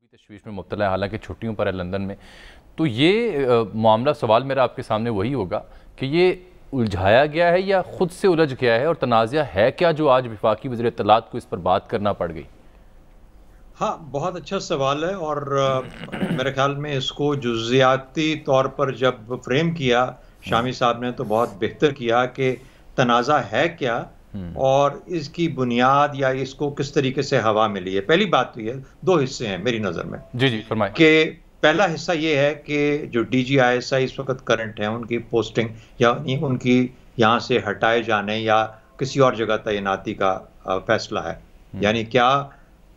तशवीश में मुब्तला है, हालांकि छुट्टियों पर है लंदन में। तो ये मामला सवाल मेरा आपके सामने वही होगा कि ये उलझाया गया है या खुद से उलझ गया है, और तनाज़ा है क्या जो आज वफाकी वज़ीर इत्तलात को इस पर बात करना पड़ गई? हाँ, बहुत अच्छा सवाल है। और मेरे ख्याल में इसको जुज़ियाती तौर पर जब फ्रेम किया शामी साहब ने, तो बहुत बेहतर किया कि तनाज़ा है क्या और इसकी बुनियाद या इसको किस तरीके से हवा मिली है। पहली बात तो ये, दो हिस्से हैं मेरी नज़र में। जी जी फरमाएं। कि पहला हिस्सा ये है कि जो DGISI इस वक्त करंट हैं, उनकी पोस्टिंग या उनकी यहाँ से हटाए जाने या किसी और जगह तैनाती का फैसला है। यानी क्या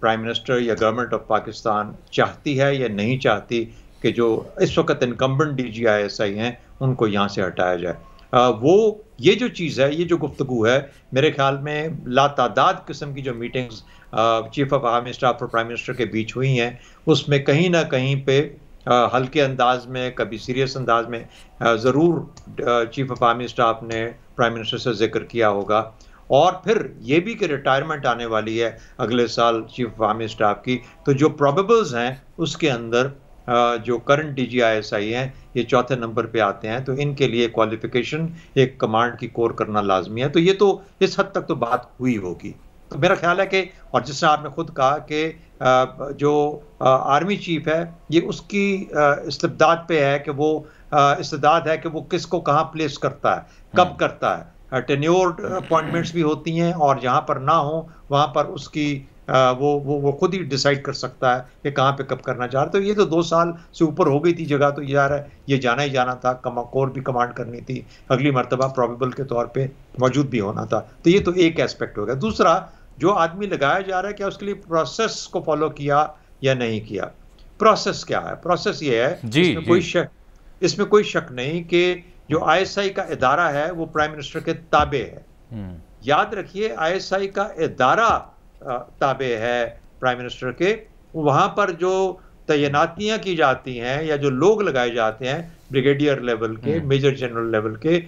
प्राइम मिनिस्टर या गवर्नमेंट ऑफ पाकिस्तान चाहती है या नहीं चाहती कि जो इस वक्त इनकम्बेंट DGISI हैं उनको यहाँ से हटाया जाए। वो ये जो चीज़ है, ये जो गुफ्तगू है, मेरे ख्याल में लातादाद किस्म की जो meetings chief of army staff और प्राइम मिनिस्टर के बीच हुई हैं, उसमें कहीं ना कहीं पे हल्के अंदाज में, कभी सीरियस अंदाज में ज़रूर चीफ ऑफ आर्मी स्टाफ ने प्राइम मिनिस्टर से जिक्र किया होगा। और फिर ये भी कि रिटायरमेंट आने वाली है अगले साल चीफ ऑफ आर्मी स्टाफ की, तो जो प्रोबेबल्स हैं उसके अंदर जो करंट DGISI हैं ये चौथे नंबर पे आते हैं। तो इनके लिए क्वालिफिकेशन एक कमांड की कोर करना लाजमी है। तो ये तो इस हद तक तो बात हुई होगी। तो मेरा ख्याल है कि, और जिससे आपने खुद कहा कि जो आर्मी चीफ है ये उसकी इस्तिबदाद पे है कि वो इस्तिदाद है कि वो किसको कहाँ प्लेस करता है, कब करता है। टेन्योर्ड अपॉइंटमेंट्स भी होती हैं और जहाँ पर ना हो वहाँ पर उसकी वो खुद ही डिसाइड कर सकता है कि कहाँ पे कब करना चाह रहा है। तो ये तो 2 साल से ऊपर हो गई थी जगह, तो यार ये जाना ही जाना था, कोर भी कमांड करनी थी, अगली मरतबा प्रोबेबल के तौर पे मौजूद भी होना था। तो ये तो एक एस्पेक्ट हो गया। दूसरा, जो आदमी लगाया जा रहा है क्या उसके लिए प्रोसेस को फॉलो किया या नहीं किया। प्रोसेस क्या है? प्रोसेस ये है, इसमें कोई शक नहीं कि जो ISI का इदारा है वो प्राइम मिनिस्टर के ताबे है। याद रखिए, ISI का इदारा ताबे है प्राइम मिनिस्टर के। वहां पर जो तैनातियां की जाती हैं या जो लोग लगाए जाते हैं ब्रिगेडियर लेवल के, मेजर जनरल लेवल के,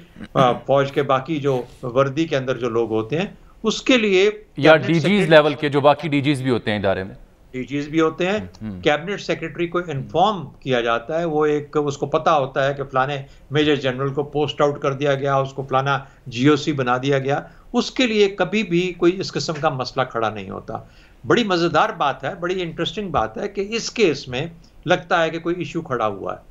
फौज के बाकी जो वर्दी के अंदर जो लोग होते हैं उसके लिए, या DGs लेवल के, जो बाकी DGs भी होते हैं इदारे में, DGs भी होते हैं, कैबिनेट सेक्रेटरी को इन्फॉर्म किया जाता है। वो एक, उसको पता होता है कि फलाने मेजर जनरल को पोस्ट आउट कर दिया गया, उसको फलाना GOC बना दिया गया। उसके लिए कभी भी कोई इस किस्म का मसला खड़ा नहीं होता। बड़ी मजेदार बात है, बड़ी इंटरेस्टिंग बात है कि इस केस में लगता है कि कोई इशू खड़ा हुआ है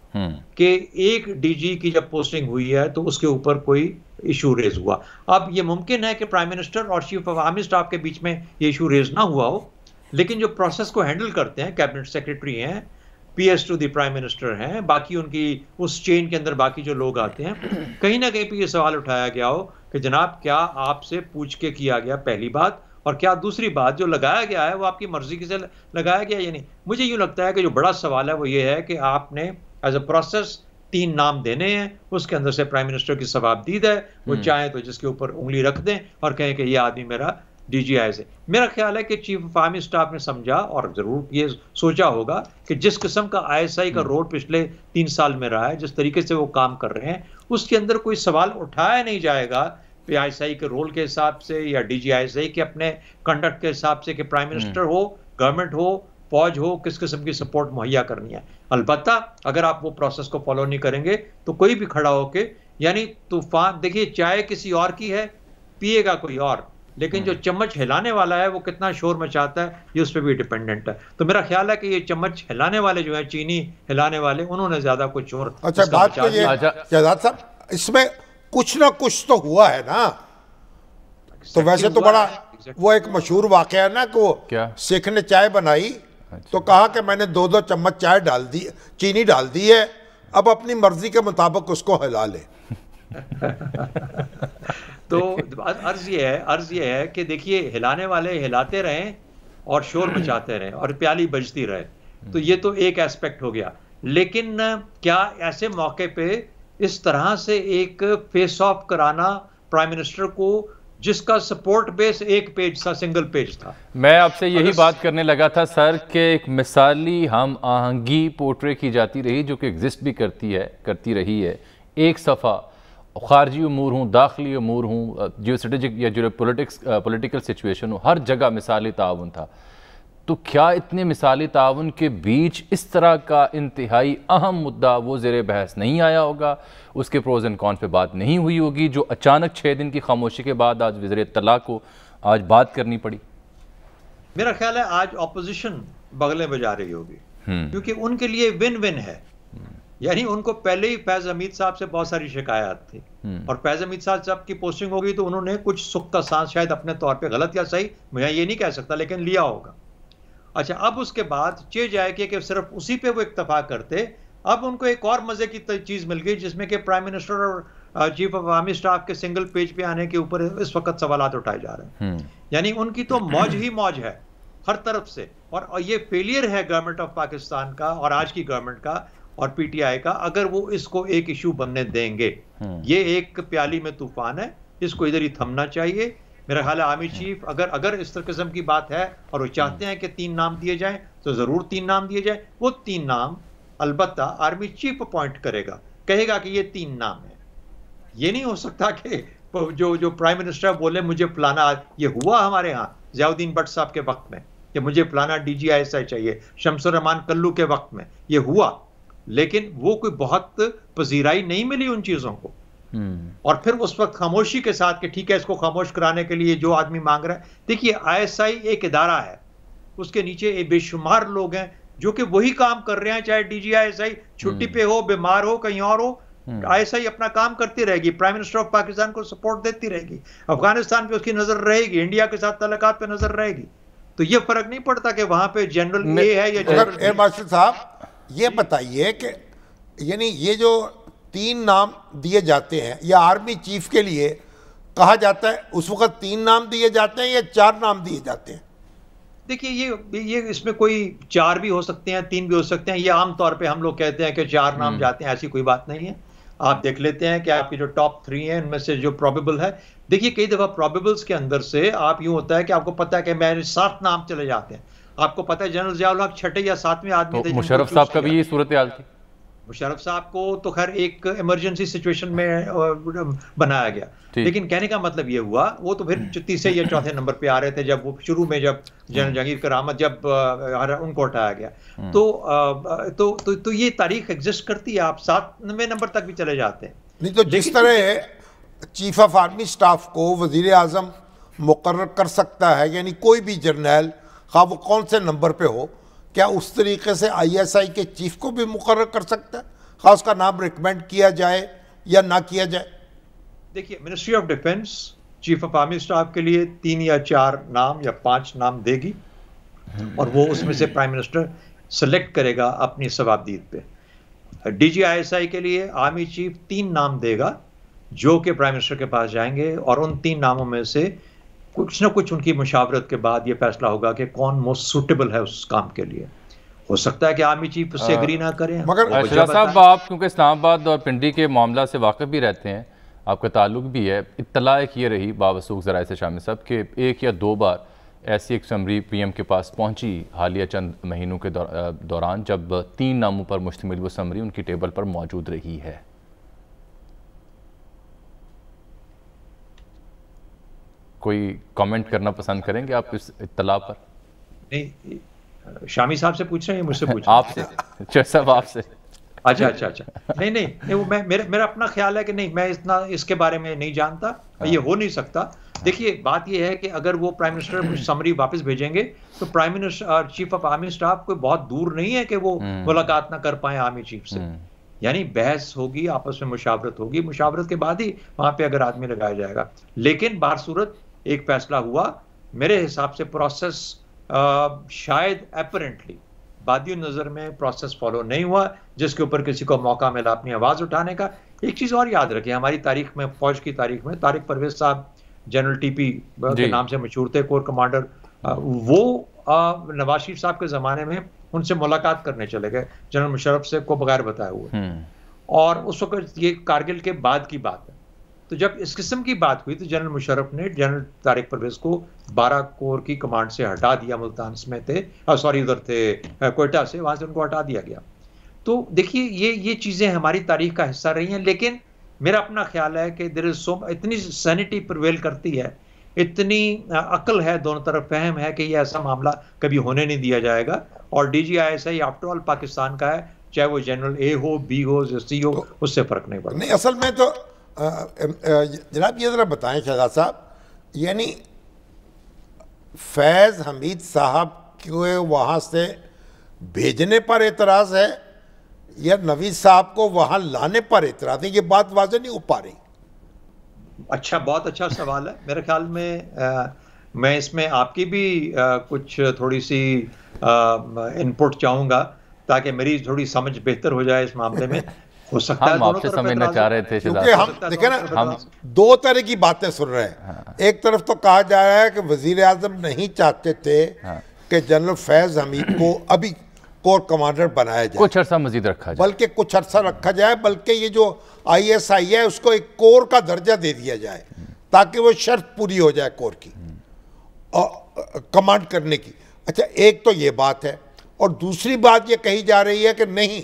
कि एक DG की जब पोस्टिंग हुई है तो उसके ऊपर कोई इशू रेज हुआ। अब ये मुमकिन है कि प्राइम मिनिस्टर और चीफ ऑफ आर्मी स्टाफ के बीच में ये इशू रेज ना हुआ हो, लेकिन जो प्रोसेस को हैंडल करते हैं, कैबिनेट सेक्रेटरी हैं, PS to the prime minister हैं, बाकी उनकी उस चेन के अंदर बाकी जो लोग आते हैं, कहीं ना कहीं पे ये सवाल उठाया गया हो कि जनाब क्या आपसे पूछ के किया गया, पहली बात, और क्या दूसरी बात जो लगाया गया है वो आपकी मर्जी से लगाया गया या नहीं। मुझे यूं लगता है कि जो बड़ा सवाल है वो ये है कि आपने एज अ प्रोसेस 3 नाम देने हैं, उसके अंदर से प्राइम मिनिस्टर की सवाबदीद है, वो चाहे तो जिसके ऊपर उंगली रख दें और कहें कि ये आदमी मेरा DGI से। मेरा ख्याल है कि चीफ ऑफ आर्मी स्टाफ ने समझा और जरूर ये सोचा होगा कि जिस किस्म का ISI का रोल पिछले 3 साल में रहा है, जिस तरीके से वो काम कर रहे हैं, उसके अंदर कोई सवाल उठाया नहीं जाएगा ISI के रोल के हिसाब से या DGISI के अपने कंडक्ट के हिसाब से कि प्राइम मिनिस्टर हो, गवर्नमेंट हो, फौज हो, किस किस्म की सपोर्ट मुहैया करनी है। अलबत्ता अगर आप वो प्रोसेस को फॉलो नहीं करेंगे तो कोई भी खड़ा होके, यानी तूफान, देखिए चाय किसी और की है, पिएगा कोई और, लेकिन जो चम्मच हिलाने वाला है वो कितना शोर मचाता है ये उस पर भी डिपेंडेंट है। तो मेरा ख्याल है कि ये चम्मच हिलाने वाले जो है, चीनी हिलाने वाले, उन्होंने ज्यादा कुछ शोर। अच्छा, बात तो ये शहजाद साहब, इसमें कुछ ना कुछ तो हुआ है ना। तो वैसे तो बड़ा वो एक मशहूर वाकया है ना कि वो सिख ने चाय बनाई तो कहा कि मैंने 2-2 चम्मच चाय डाल दी, चीनी डाल दी है, अब अपनी मर्जी के मुताबिक उसको हिला ले। तो अर्ज ये है कि देखिए, हिलाने वाले हिलाते रहें और शोर मचाते रहें और प्याली बजती रहे। तो ये तो एक एस्पेक्ट हो गया। लेकिन क्या ऐसे मौके पे इस तरह से एक फेस ऑफ कराना प्राइम मिनिस्टर को, जिसका सपोर्ट बेस एक पेज था, सिंगल पेज था। मैं आपसे यही बात करने लगा था सर कि एक मिसाली हम आहंगी पोर्ट्रे की जाती रही, जो कि एग्जिस्ट भी करती रही है। एक सफ़ा खारजी अमूर हूँ, दाखिली अमूर हूँ, जियो स्ट्रेटेजिक या जो पॉलिटिकल सिचुएशन हो, हर जगह मिसाली ताउन था। तो क्या इतने मिसाली ताउन के बीच इस तरह का इंतहाई अहम मुद्दा वो ज़ेरे बहस नहीं आया होगा, उसके प्रोज एंड कॉन्स पे बात नहीं हुई होगी, जो अचानक 6 दिन की खामोशी के बाद आज वज़ीर इत्तला को आज बात करनी पड़ी? मेरा ख्याल है आज ऑपोजिशन बगलें बजा रही होगी, क्योंकि उनके लिए विन विन है। यानी उनको पहले ही फैज हमीद साहब से बहुत सारी शिकायत थी, और फैज हमीद साहब की पोस्टिंग हो गई तो उन्होंने कुछ सुख का सांस शायद अपने तौर पे, गलत या सही मैं ये नहीं कह सकता, लेकिन लिया होगा। अच्छा, अब उसके बाद चे जाए कि सिर्फ उसी पे वो इक्तफा करते, अब उनको एक और मजे की चीज मिल गई जिसमें कि प्राइम मिनिस्टर और चीफ ऑफ आर्मी स्टाफ के सिंगल पेज पे आने के ऊपर इस वक्त सवालात उठाए जा रहे हैं। यानी उनकी तो मौज ही मौज है हर तरफ से, और ये फेलियर है गवर्नमेंट ऑफ पाकिस्तान का और आज की गवर्नमेंट का और पीटीआई का, अगर वो इसको एक इशू बनने देंगे। ये एक प्याली में तूफान है, इसको इधर ही थमना चाहिए। मेरा ख्याल है आर्मी चीफ अगर इस किस्म की बात है और वो चाहते हैं कि 3 नाम दिए जाएं तो जरूर 3 नाम दिए जाएं। वो 3 नाम अलबत्ता आर्मी चीफ अपॉइंट करेगा, कहेगा कि ये 3 नाम है। ये नहीं हो सकता कि जो प्राइम मिनिस्टर बोले मुझे फलाना, ये हुआ हमारे यहाँ ज़ियाउद्दीन भट्ट साहब के वक्त में कि मुझे फलाना DGISI चाहिए, शमसुर रहमान कल्लू के वक्त में ये हुआ, लेकिन वो कोई बहुत पजीराई नहीं मिली उन चीजों को। और फिर उस वक्त खामोशी के साथ कि ठीक है इसको खामोश कराने के लिए जो आदमी मांग रहा है। देखिए ISI एक इदारा है, उसके नीचे बेशुमार लोग हैं जो कि वही काम कर रहे हैं, चाहे DGISI छुट्टी पे हो, बीमार हो, कहीं और हो, ISI अपना काम करती रहेगी, प्राइम मिनिस्टर ऑफ पाकिस्तान को सपोर्ट देती रहेगी, अफगानिस्तान पे उसकी नजर रहेगी, इंडिया के साथ तल्लुकात पे नजर रहेगी। तो ये फर्क नहीं पड़ता कि वहां पे जनरल ए है या जनरल एयर मार्शल साहब ये बताइए कि यानी ये जो 3 नाम दिए जाते हैं या आर्मी चीफ के लिए कहा जाता है, उस वक्त 3 नाम दिए जाते हैं या 4 नाम दिए जाते हैं? देखिए ये इसमें कोई 4 भी हो सकते हैं, 3 भी हो सकते हैं। ये आमतौर पे हम लोग कहते हैं कि 4 नाम जाते हैं, ऐसी कोई बात नहीं है। आप देख लेते हैं कि आपकी जो टॉप 3 हैं उनमें से जो प्रोबेबल है, देखिए कई दफा प्रोबेबल्स के अंदर से आप यूं होता है कि आपको पता है कि मेरे 7 नाम चले जाते हैं। आपको पता है जनरल ज़ियाउल हक 6ठे या 7वें आदमी थे। मुशर्रफ साहब का भी ये सूरत हाल थी। मुशर्रफ साहब को तो खैर एक इमरजेंसी सिचुएशन में बनाया गया, लेकिन कहने का मतलब ये हुआ वो तो फिर 30 या 4थे नंबर पे आ रहे थे जब वो शुरू में, जब जनरल जहांगीर करामत जब उनको हटाया गया। तो ये तारीख एग्जिस्ट करती है, आप 7वें नंबर तक भी चले जाते हैं। नहीं तो जिस तरह चीफ ऑफ आर्मी स्टाफ को वजीर आजम मुकर्रर कर सकता है, यानी कोई भी जर्नल खा वो कौन से नंबर पे हो, क्या उस तरीके से ISI के चीफ को भी मुकर्रर कर सकता है, खास उसका नाम रिकमेंड किया जाए या ना किया जाए? देखिए ministry of defence chief of army staff के लिए 3 या 4 नाम या 5 नाम देगी, और वो उसमें से प्राइम मिनिस्टर सेलेक्ट करेगा अपनी सवाबदीद पे। DGISI के लिए आर्मी चीफ 3 नाम देगा जो कि प्राइम मिनिस्टर के पास जाएंगे, और उन 3 नामों में से कुछ ना कुछ उनकी मुशावरत के बाद ये फैसला होगा कि कौन मोस्ट सूटेबल है उस काम के लिए। हो सकता है कि आर्मी चीफ उससे एग्री ना करें। मगर अशरफ साहब, आप क्योंकि इस्लामाबाद और पिंडी के मामला से वाकिफ भी रहते हैं, आपका ताल्लुक भी है, इत्तला एक ये रही बावसूख ज़राए से शामिल साहब कि 1 या 2 बार ऐसी एक समरी PM के पास पहुंची हालिया चंद महीनों के दौरान जब 3 नामों पर मुश्तमिल वो समरी उनकी टेबल पर मौजूद रही है। कोई कमेंट करना पसंद करेंगे आप इस इत्तला पर? नहीं, शामी साहब से पूछ रहे हैं, मुझसे पूछ रहे हैं? आपसे साहब, आपसे। अच्छा। नहीं वो मेरा अपना ख्याल है कि नहीं, मैं इतना इसके बारे में नहीं जानता, ये हो नहीं सकता। देखिए बात ये है कि अगर वो प्राइम मिनिस्टर समरी वापस भेजेंगे तो प्राइम मिनिस्टर और चीफ ऑफ आर्मी स्टाफ कोई बहुत दूर नहीं है कि वो मुलाकात ना कर पाए आर्मी चीफ से। यानी बहस होगी, आपस में मुशावरत होगी, मुशावरत के बाद ही वहां पे अगर आदमी लगाया जाएगा। लेकिन बारसूरत एक फैसला हुआ, मेरे हिसाब से प्रोसेस शायद अपरेंटली बादियों नजर में प्रोसेस फॉलो नहीं हुआ, जिसके ऊपर किसी को मौका मिला अपनी आवाज उठाने का। एक चीज और याद रखें, हमारी तारीख में, फौज की तारीख में, तारिक परवेज साहब जनरल TP के नाम से मशहूर थे, कोर कमांडर, वो नवाज शरीफ साहब के जमाने में उनसे मुलाकात करने चले गए जनरल मुशर्रफ से को बगैर बताए हुए, और उस वक्त ये कारगिल के बाद की बात है। तो जब इस किस्म की बात हुई तो जनरल मुशर्रफ ने जनरल तारिक परवेज को 12 कोर की कमांड से हटा दिया, मुल्तान में थे, सॉरी उधर थे कोयटा से, वहां से उनको हटा दिया गया। तो देखिए ये चीजें हमारी तारीख का हिस्सा रही हैं, लेकिन मेरा अपना ख्याल है कि देयर इज सो इतनी सैनिटी प्रिवेल करती है इतनी अक्ल है, दोनों तरफ फहम है कि ये ऐसा मामला कभी होने नहीं दिया जाएगा। और DGISI आफ्टर ऑल पाकिस्तान का है, चाहे वो जनरल ए हो, बी हो, सी हो, उससे फर्क नहीं पड़ता। नहीं, असल में तो जनाब ये जरा बताएं शहजाद साहब, यानी फैज़ हमीद साहब के वहाँ से भेजने पर एतराज़ है या नवीद साहब को वहाँ लाने पर एतराज़ है? ये बात वाज़ेह नहीं हो पा रही। अच्छा, बहुत अच्छा सवाल है। मेरे ख्याल में मैं इसमें आपकी भी कुछ थोड़ी सी इनपुट चाहूँगा ताकि मेरी थोड़ी समझ बेहतर हो जाए इस मामले में। हो सकता है हम आपसे समझना चाह रहे थे, क्योंकि हम देखें ना, हम दो तरह की बातें सुन रहे हैं। एक तरफ तो कहा जा रहा है कि वजीर आजम नहीं चाहते थे कि जनरल फैज़ हमीद को अभी कोर कमांडर बनाया जाए, कुछ अर्सा मजीद रखा जाए, बल्कि कुछ अर्सा रखा जाए, बल्कि ये जो ISI है उसको एक कोर का दर्जा दे दिया जाए ताकि वो शर्त पूरी हो जाए कोर की और कमांड करने की। अच्छा, एक तो ये बात है, और दूसरी बात ये कही जा रही है कि नहीं,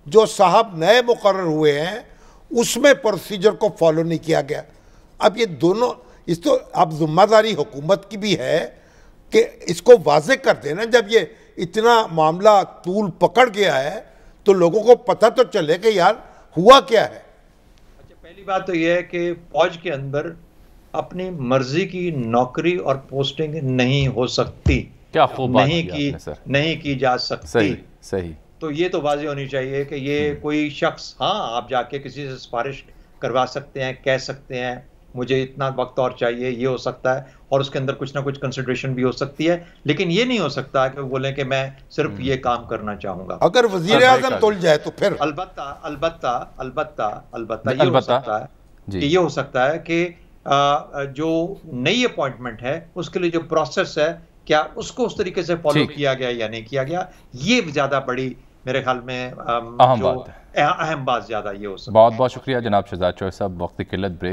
जो साहब नए मुकर्रर हुए हैं उसमें प्रोसीजर को फॉलो नहीं किया गया। अब ये दोनों, इस तो अब जिम्मेदारी हुकूमत की भी है कि इसको वाज़ेह कर देना। जब ये इतना मामला तूल पकड़ गया है तो लोगों को पता तो चले कि यार हुआ क्या है। अच्छा, पहली बात तो ये है कि फौज के अंदर अपनी मर्जी की नौकरी और पोस्टिंग नहीं हो सकती, क्या खूब नहीं की जा सकती। सही सही। तो ये तो वाज़ेह होनी चाहिए कि ये कोई शख्स, हाँ आप जाके किसी से सिफारिश करवा सकते हैं, कह सकते हैं मुझे इतना वक्त और चाहिए, ये हो सकता है, और उसके अंदर कुछ ना कुछ कंसिडरेशन भी हो सकती है, लेकिन ये नहीं हो सकता कि वो बोले कि मैं सिर्फ ये काम करना चाहूंगा। अगर वजीर आज़म तुल जाए तो फिर अलबत्ता ये हो सकता है कि ये हो सकता है कि जो नई अपॉइंटमेंट है उसके लिए जो प्रोसेस है, क्या उसको उस तरीके से फॉलो किया गया या नहीं किया गया, ये ज्यादा बड़ी मेरे ख्याल में अहम बात ज्यादा ये हो सकता है। बहुत बहुत शुक्रिया जनाब शहजाद चौधरी साहब, वक्त की किल्लत, ब्रेक